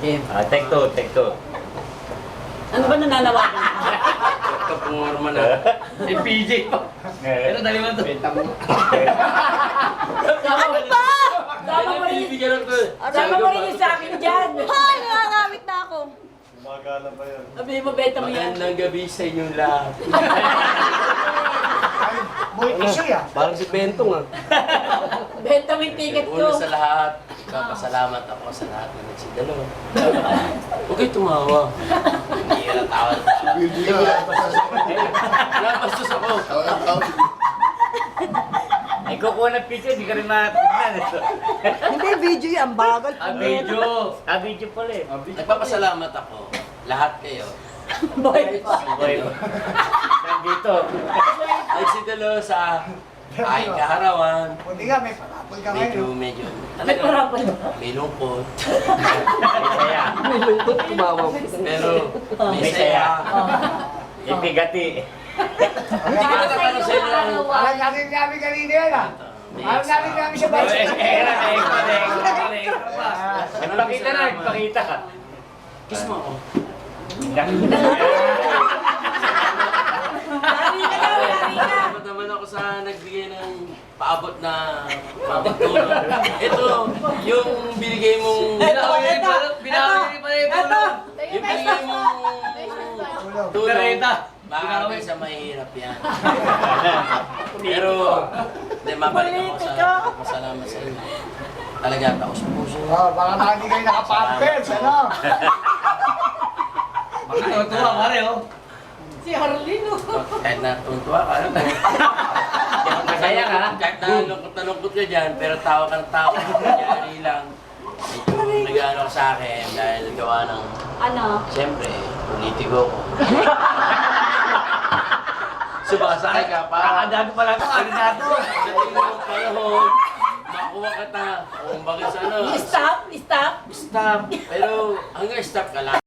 Game. Take two, take two. Ano ba nananawagan? Kapungorma na. Eh, PJ pa. Pero dali mo to. Benta mo. Ano ba? Sama mo rin yung sa akin dyan. Ay, nangangamit na ako. Magala pa yan. Sabi mo, benta mo yan. Magandang gabi sa inyong lahat. Ay, boy, issue yan. Parang si Bentong ah. Benta mo yung ticket ko. Una sa lahat, kapasalamat ako sa lahat na nagsidalo. Huwag kayo tumawa. Hindi ka tawa. Napastos ako. Ay, kukuha ng picture, di ka rin matitignan. Hindi, video yan. Bagal. Video pala eh. Nagpapasalamat ako. Lahat kayo. Boy. Boy, nandito. Nagsidalo sa ay kaharawan. Buti nga, may parapol ka ngayon. Medyo. May parapol ba? May lungkot. Masaya. May lungkot, tumawa. Pero may saya. Ipigati. Hindi ko natatanong sa inyo. Alam natin namin kanina yan ah. Alam natin namin siya ba? Nagpakita na, nagpakita ka. Kiss mo ako. Lari ka daw, lari ka. Salamat naman ako sa nagbigay ng paabot na tulong. Ito, yung binigay mong... Yung binigay mong tulong. Makakabay sa mahirap yan. Pero, hindi, mabalik ako sa pasalamat sa inyo. Talaga, ako sa puso. Oh, baka mga hindi kayo nakapampers, ano? Tuwa ka rin, oh. Si Harlin, oh. Kahit na tuntua ka, ano? Masaya ka. Kahit na lungkot ka dyan, pero tawa ka ng tawa. Kaya lang, medyo nag-ano ka sa akin dahil gawa ng, Ano? siyempre, politiko ko. Sumasakay ka para Kakadado pala ito, kandidato. sa tingin ng panahon, makuha ka ta. Kung bakit sa ano, Stop, stop. stop. Pero hanggang stop ka lang.